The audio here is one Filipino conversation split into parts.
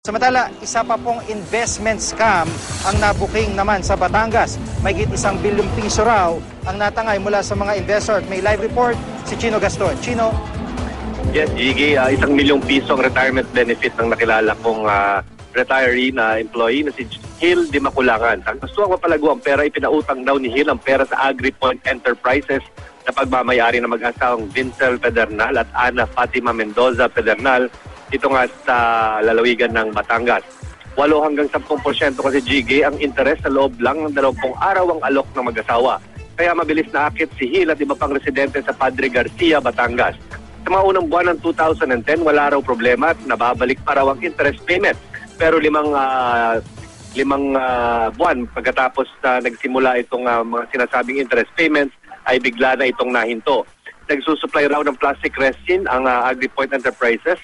Samantala, isa pa pong investment scam ang nabuking naman sa Batangas. Mahigit 1 bilyong piso raw ang natangay mula sa mga investor. May live report si Chino Gaston. Chino? Yes, Gigi, 1 milyong piso ang retirement benefit ng nakilala kong retiree na employee na si Hill Di Maculangan. Ang gusto ang mapalago ang pera, ipinautang daw ni Hill ang pera sa AgriPoint Enterprises na pagmamayari ng mag-asawang Vincel Pedernal at Ana Fatima Mendoza Pedernal. Ito nga sa lalawigan ng Batangas. 8 hanggang 10% kasi GG ang interest sa loob lang ng 20 araw ang alok ng mag-asawa. Kaya mabilis na akit si Hill at iba pang residente sa Padre Garcia, Batangas. Sa mga unang buwan ng 2010, wala raw problema at nababalik pa raw ang interest payment. Pero limang buwan pagkatapos nagsimula itong mga sinasabing interest payments ay bigla na itong nahinto. Nagsusupply raw ng plastic resin ang AgriPoint Enterprises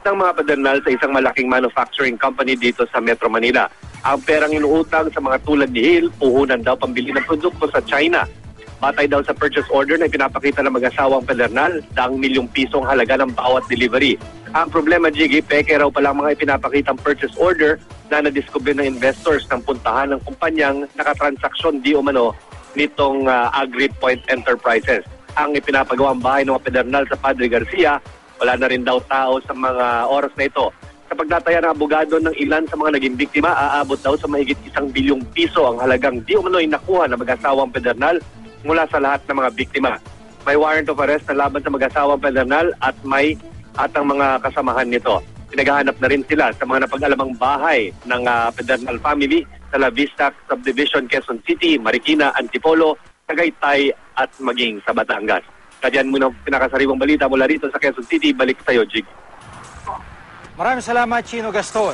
ng mga Pedernal sa isang malaking manufacturing company dito sa Metro Manila. Ang perang inuutang sa mga tulad ni Hill, puhunan daw pambili ng produkto sa China. Batay daw sa purchase order na pinapakita ng mag-asawang Pedernal, 1 milyong pisong halaga ng bawat delivery. Ang problema, Jiggy, peke raw pala mga ipinapakitang purchase order na nadiskubre ng investors ng puntahan ng kumpanyang nakatransaksyon di umano nitong AgriPoint Enterprises. Ang ipinapagawang bahay ng mga Pedernal sa Padre Garcia, wala na rin daw tao sa mga oras na ito. Sa pagtataya ng abogado ng ilan sa mga naging biktima, aabot daw sa mahigit 1 bilyong piso ang halagang di umano'y nakuha ng mag-asawang Pedernal mula sa lahat ng mga biktima. May warrant of arrest na laban sa mag-asawang Pedernal at ang mga kasamahan nito. Pinaghahanap na rin sila sa mga napag-alamang bahay ng Pedernal family sa La Vista Subdivision, Quezon City, Marikina, Antipolo, Tagaytay at maging sa Batangas. Kadyan muna pinakasariwang balita mula rito sa Quezon City. Balik sa iyo, Jig. Maraming salamat, Chino Gaston.